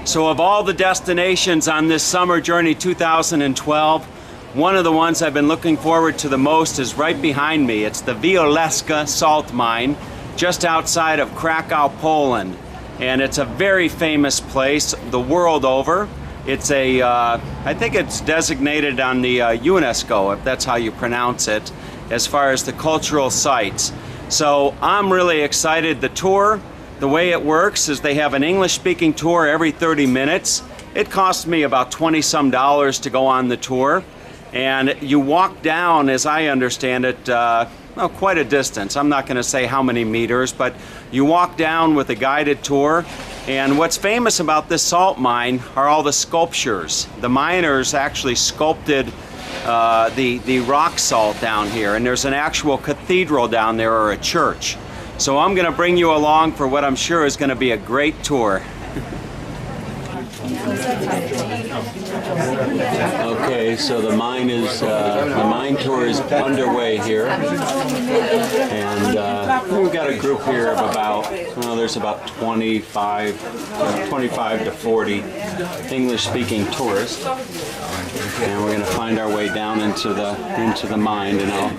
So of all the destinations on this summer journey 2012, one of the ones I've been looking forward to the most is right behind me. It's the Wieliczka Salt Mine, just outside of Krakow, Poland. And it's a very famous place the world over. It's a, I think it's designated on the UNESCO, if that's how you pronounce it, as far as the cultural sites. So I'm really excited. The tour, the way it works is they have an English-speaking tour every 30 minutes. It costs me about $20-some to go on the tour. And you walk down, as I understand it, well, quite a distance. I'm not going to say how many meters, but you walk down with a guided tour. And what's famous about this salt mine are all the sculptures. The miners actually sculpted the rock salt down here, and there's an actual cathedral down there, or a church. So I'm going to bring you along for what I'm sure is going to be a great tour. Okay, so the mine tour is underway here, and we've got a group here of about, well, there's about 25 to 40 English-speaking tourists, and we're going to find our way down into the mine, and I'll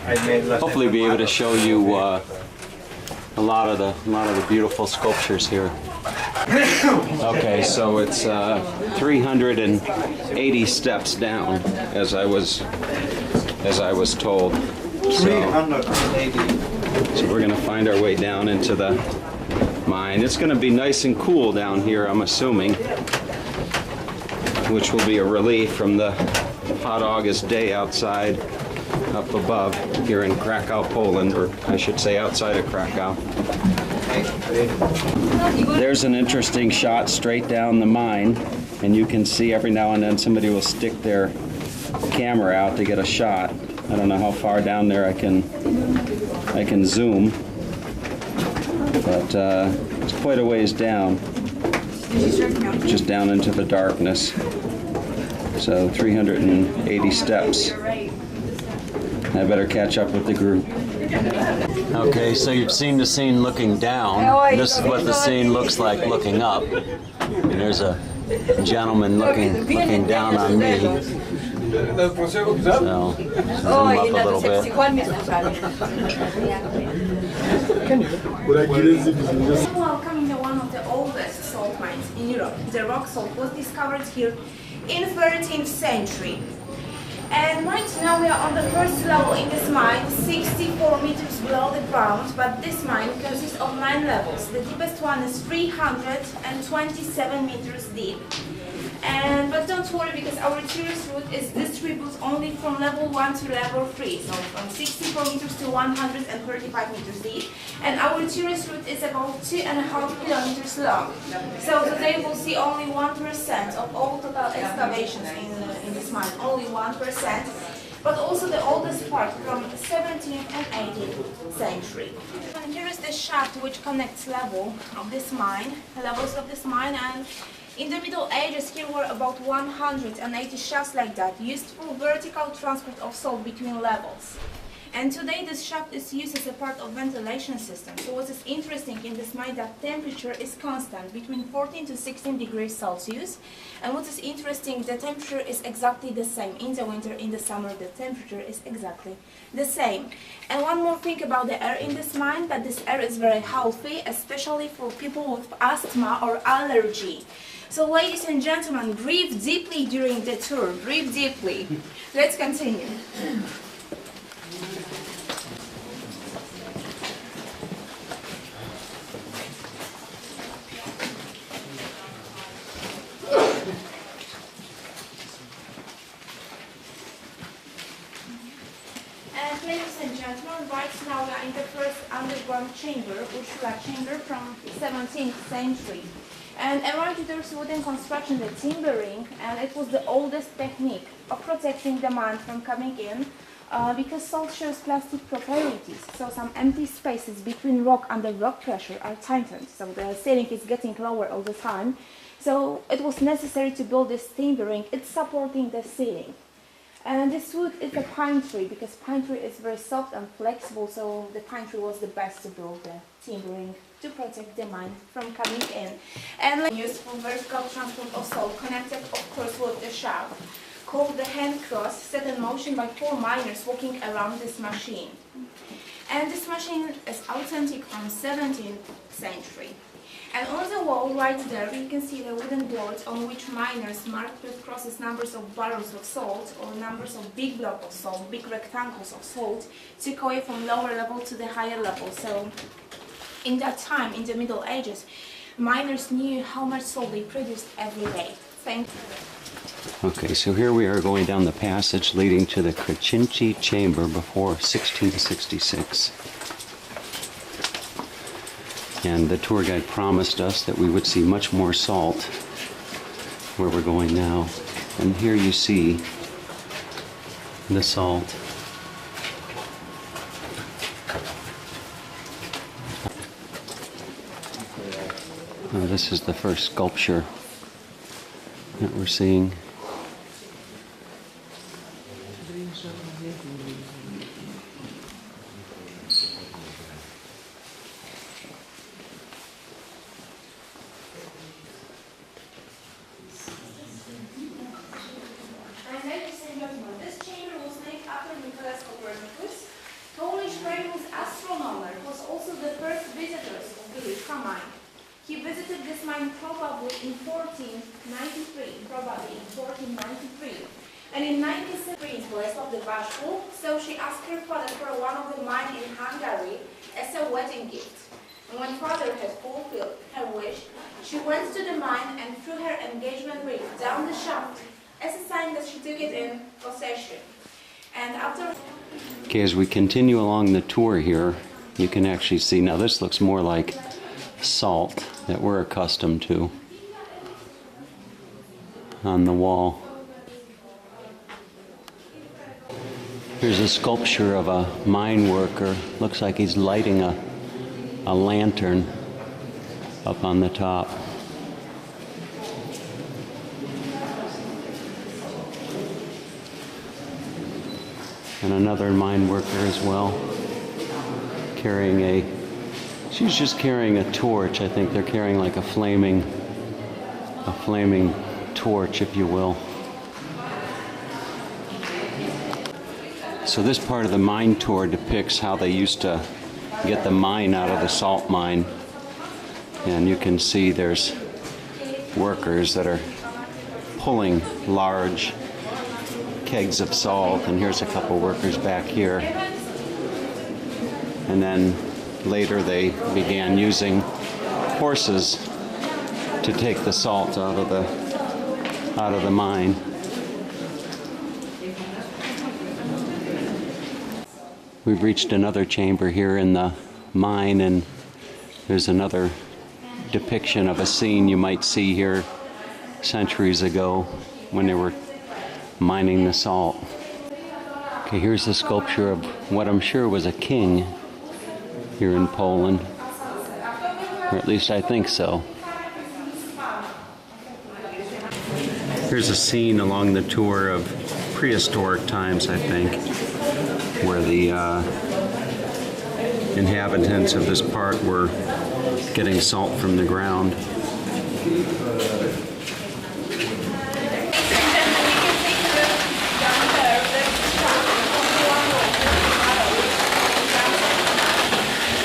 hopefully be able to show you a lot of the beautiful sculptures here. Okay, so it's 380 steps down, as I was told. So we're going to find our way down into the mine. It's going to be nice and cool down here, I'm assuming, which will be a relief from the hot August day outside up above here in Krakow, Poland, or I should say outside of Krakow. There's an interesting shot straight down the mine, and you can see every now and then somebody will stick their camera out to get a shot. I don't know how far down there I can zoom, but it's quite a ways down, just down into the darkness. So 380 steps. I better catch up with the group. Okay, so you've seen the scene looking down. This is what the scene looks like looking up. And there's a gentleman looking down on me. So, zoom up a little bit. Welcome to one of the oldest salt mines in Europe. The rock salt was discovered here in the 13th century. And right now we are on the first level in this mine, 64 meters below the ground, but this mine consists of 9 levels. The deepest one is 327 meters deep. But don't worry, because our tourist route is distributed only from level 1 to level 3, so from 64 meters to 135 meters deep. And our tourist route is about 2.5 kilometers long. So today we'll see only 1% of all total excavations in this mine, only 1%. But also the oldest part from 17th and 18th century. And here is the shaft which connects levels of this mine, and in the Middle Ages here were about 180 shafts like that, used for vertical transport of salt between levels. And today this shaft is used as a part of ventilation system. So what is interesting in this mine, that temperature is constant between 14 to 16 degrees Celsius. And what is interesting, the temperature is exactly the same. In the winter, in the summer, the temperature is exactly the same. And one more thing about the air in this mine, that this air is very healthy, especially for people with asthma or allergy. So ladies and gentlemen, breathe deeply during the tour, breathe deeply. Let's continue. Ladies and gentlemen, right now we are in the first underground chamber, Wielczka Chamber from 17th century. And around it there's wooden construction, the timbering, and it was the oldest technique of protecting the mine from coming in, because salt shares plastic properties, so some empty spaces between rock and the rock pressure are tightened, so the ceiling is getting lower all the time. So it was necessary to build this timbering, it's supporting the ceiling. And this wood is a pine tree because pine tree is very soft and flexible, so the pine tree was the best to build the timbering to protect the mine from coming in. And used for vertical transport of salt, connected of course with the shaft, called the hand cross, set in motion by 4 miners walking around this machine. And this machine is authentic from 17th century. And on the wall right there you can see the wooden boards on which miners marked with crosses numbers of barrels of salt or numbers of big blocks of salt, big rectangles of salt, to go away from lower level to the higher level. So in that time, in the Middle Ages, miners knew how much salt they produced every day. Thank you. Okay, so here we are going down the passage leading to the Krichinsky Chamber before 1666. And the tour guide promised us that we would see much more salt where we're going now. And here you see the salt. This is the first sculpture that we're seeing. Polish famous astronomer, was also the first visitor of Wieliczka Mine. He visited this mine probably in 1493, and in 1973, Bolesław the Bashful, so she asked her father for one of the mine in Hungary as a wedding gift. And when father had fulfilled her wish, she went to the mine and threw her engagement ring down the shaft as a sign that she took it in possession. And after... Okay, as we continue along the tour here, you can actually see, now this looks more like salt that we're accustomed to on the wall. Here's a sculpture of a mine worker. Looks like he's lighting a lantern up on the top. And another mine worker as well, carrying she's just carrying a torch. I think they're carrying like a flaming torch, if you will. So this part of the mine tour depicts how they used to get the mine out of the salt mine. And you can see there's workers that are pulling large kegs of salt, and here's a couple workers back here. And then later they began using horses to take the salt out of the mine. We've reached another chamber here in the mine, and there's another depiction of a scene you might see here centuries ago when they were mining the salt. Okay, here's the sculpture of what I'm sure was a king here in Poland, or at least I think so. Here's a scene along the tour of prehistoric times, I think, where the inhabitants of this part were getting salt from the ground.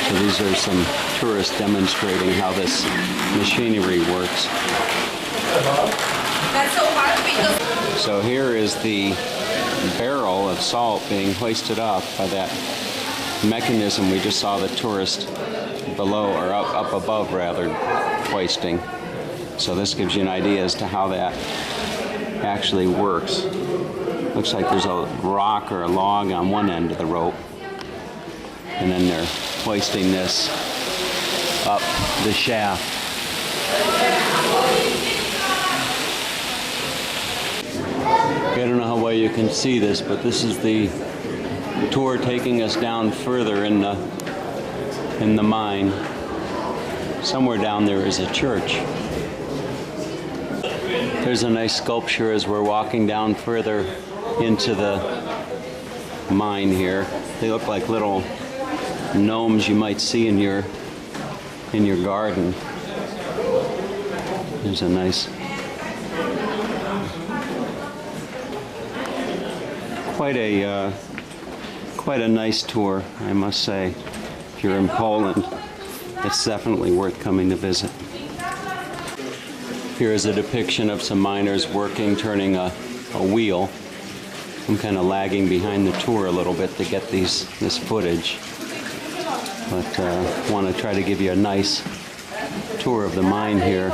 So these are some tourists demonstrating how this machinery works. That's so hard because... So here is the barrel of salt being hoisted up by that mechanism we just saw the tourist below, or up above rather, hoisting. So this gives you an idea as to how that actually works. Looks like there's a rock or a log on one end of the rope, and then they're hoisting this up the shaft. I don't know how well you can see this, but this is the tour taking us down further in the mine. Somewhere down there is a church. There's a nice sculpture as we're walking down further into the mine here. They look like little gnomes you might see in your garden. There's a nice, quite a nice tour, I must say. If you're in Poland, it's definitely worth coming to visit. Here is a depiction of some miners working, turning a wheel. I'm kind of lagging behind the tour a little bit to get this footage, but want to try to give you a nice tour of the mine here.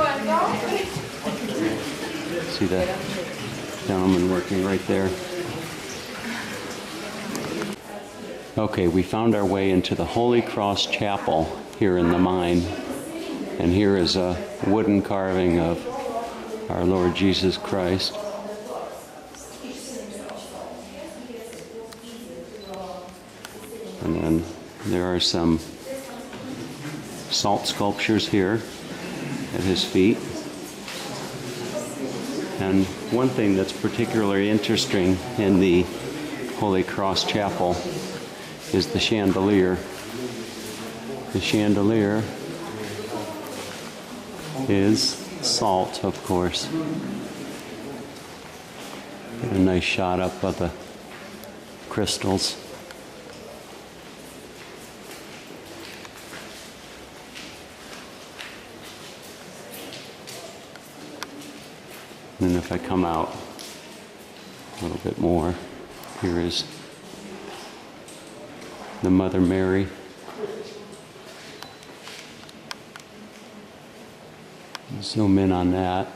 See that gentleman working right there? Okay, we found our way into the Holy Cross Chapel here in the mine, and here is a wooden carving of our Lord Jesus Christ. And then there are some salt sculptures here at his feet. And one thing that's particularly interesting in the Holy Cross Chapel is the chandelier. The chandelier is salt, of course. Get a nice shot up of the crystals. And if I come out a little bit more, here is the Mother Mary. Zoom in on that.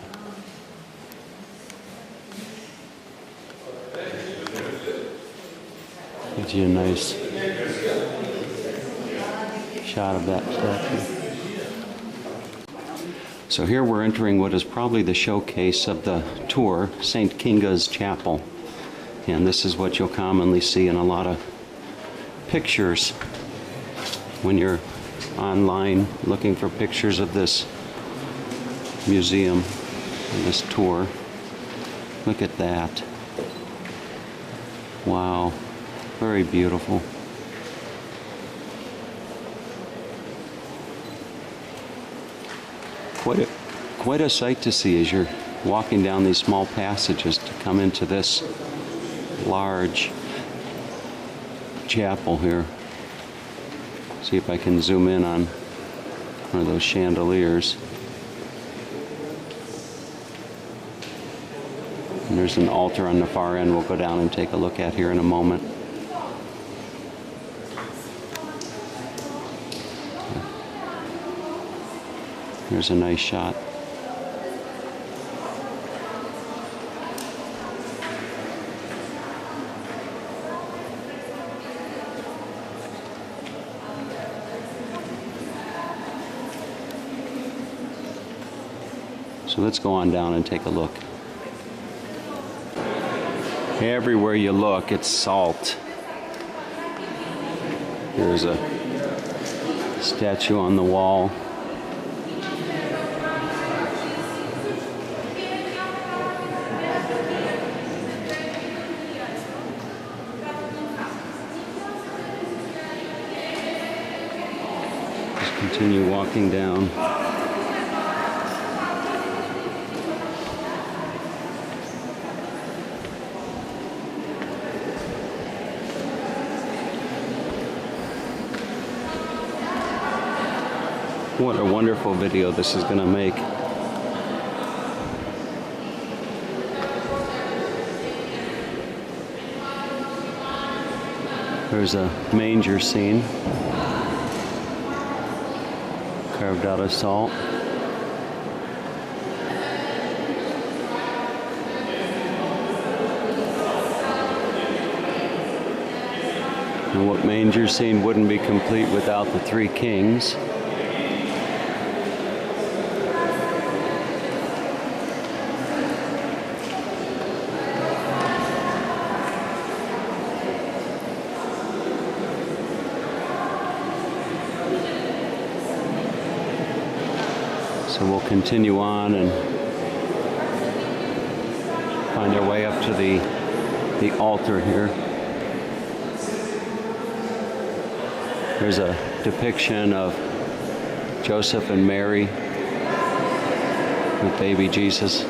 Gives you a nice shot of that statue. So here we're entering what is probably the showcase of the tour, St. Kinga's Chapel. And this is what you'll commonly see in a lot of pictures when you're online looking for pictures of this museum and this tour. Look at that. Wow, very beautiful. Quite a sight to see as you're walking down these small passages to come into this large chapel here. See if I can zoom in on one of those chandeliers. And there's an altar on the far end we'll go down and take a look at here in a moment. There's a nice shot. So let's go on down and take a look. Everywhere you look, it's salt. There's a statue on the wall. Just continue walking down. What a wonderful video this is going to make. There's a manger scene carved out of salt. And what manger scene wouldn't be complete without the three kings? So we'll continue on and find our way up to the the altar here. There's a depiction of Joseph and Mary with baby Jesus.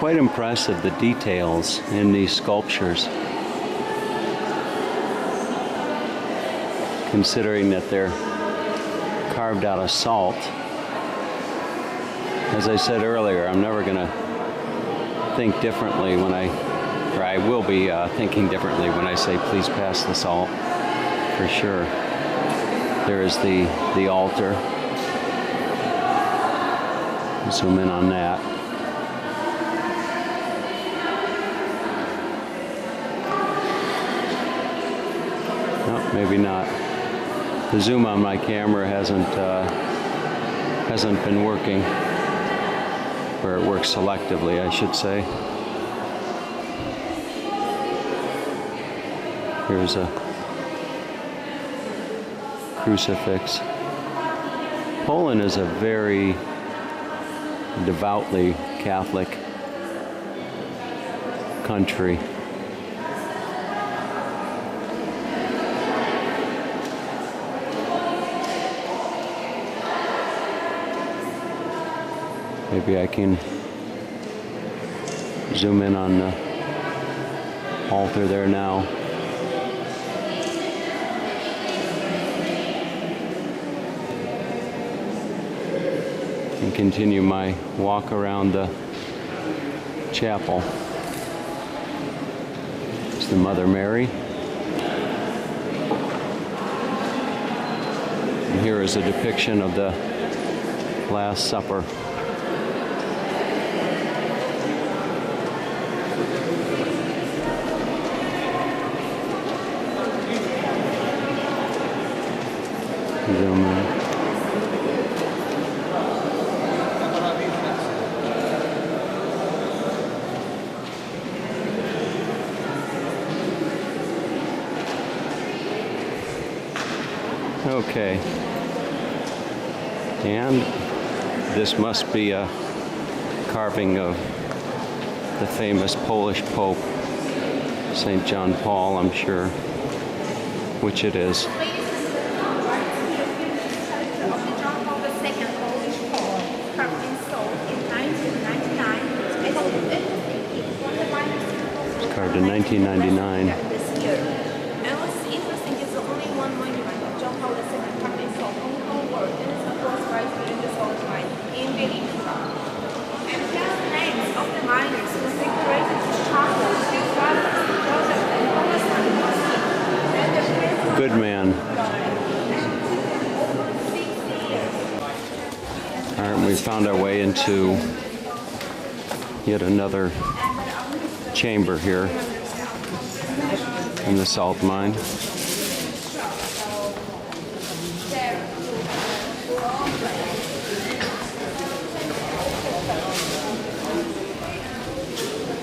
Quite impressive, the details in these sculptures, considering that they're carved out of salt. As I said earlier, I'm never going to think differently or I will be thinking differently when I say please pass the salt, for sure. There is the altar. Zoom in on that. Maybe not. The zoom on my camera hasn't been working, or it works selectively, I should say. Here's a crucifix. Poland is a very devoutly Catholic country. Maybe I can zoom in on the altar there now. And continue my walk around the chapel. It's the Mother Mary. And here is a depiction of the Last Supper. Zoom in. Okay. And this must be a carving of the famous Polish Pope, St. John Paul, I'm sure, which it is. Carved in 1999. This year. And what's interesting is the only one monument of John Paul II carved in salt on the whole world, and it's of course right here in the salt mine in Wieliczka. And here are the names of the miners who decorated this chapel, two brothers, Joseph and Thomas. Good man. All right, we found our way into yet another chamber here in the salt mine.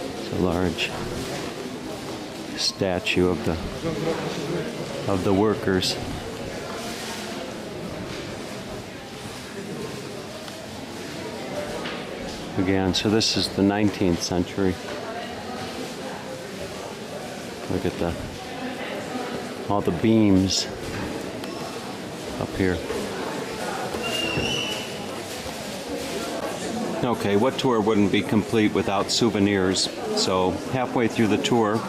It's a large statue of the workers. Again, so this is the 19th century. Look at all the beams up here. Okay, what tour wouldn't be complete without souvenirs? So halfway through the tour,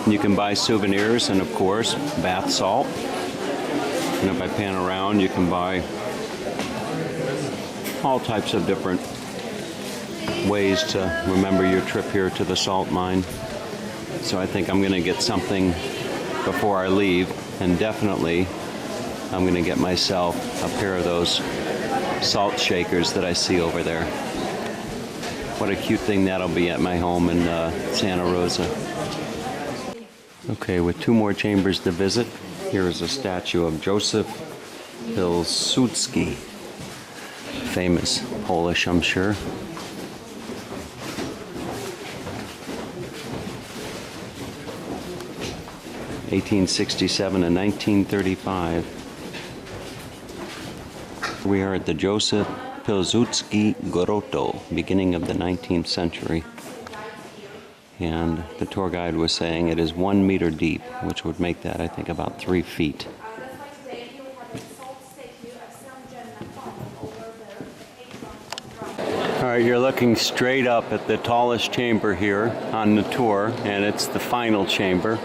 you can buy souvenirs and of course bath salt. And if I pan around, you can buy all types of different ways to remember your trip here to the salt mine. So I think I'm going to get something before I leave, and definitely I'm going to get myself a pair of those salt shakers that I see over there. What a cute thing that'll be at my home in Santa Rosa. Okay, with two more chambers to visit, here is a statue of Joseph Pilsudski, famous Polish, I'm sure. 1867 and 1935. We are at the Joseph Pilsudski Grotto, beginning of the 19th century. And the tour guide was saying it is 1 meter deep, which would make that, I think, about 3 feet. Alright, you're looking straight up at the tallest chamber here on the tour, and it's the final chamber.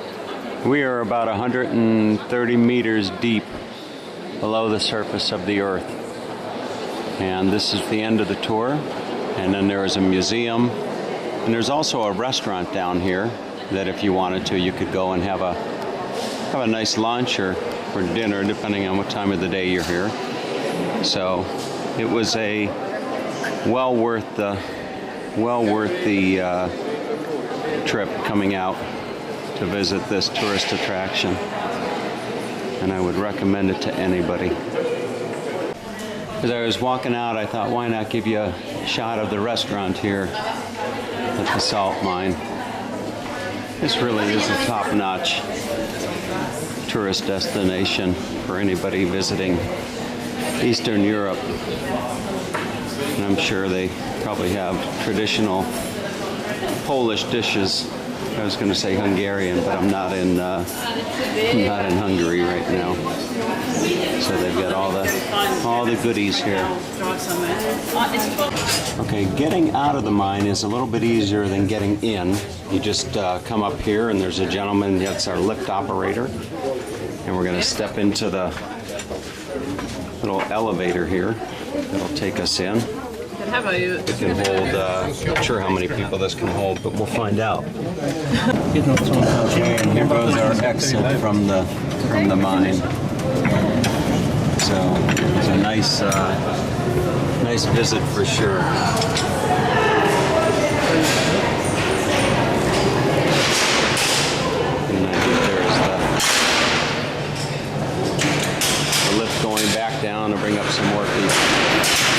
We are about 130 meters deep below the surface of the earth. And this is the end of the tour. And then there is a museum. And there's also a restaurant down here that if you wanted to, you could go and have a nice lunch or dinner, depending on what time of the day you're here. So it was a well worth the trip coming out to visit this tourist attraction. And I would recommend it to anybody. As I was walking out, I thought, why not give you a shot of the restaurant here at the salt mine. This really is a top-notch tourist destination for anybody visiting Eastern Europe. And I'm sure they probably have traditional Polish dishes. I was going to say Hungarian, but I'm not in Hungary right now. So they've got all the goodies here. Okay, getting out of the mine is a little bit easier than getting in. You just come up here, and there's a gentleman that's our lift operator, and we're going to step into the little elevator here that'll take us in. It can hold, not sure how many people this can hold, but we'll find out. Okay, and here goes our exit from the mine. So it's a nice visit for sure. And I think there's the lift going back down to bring up some more people.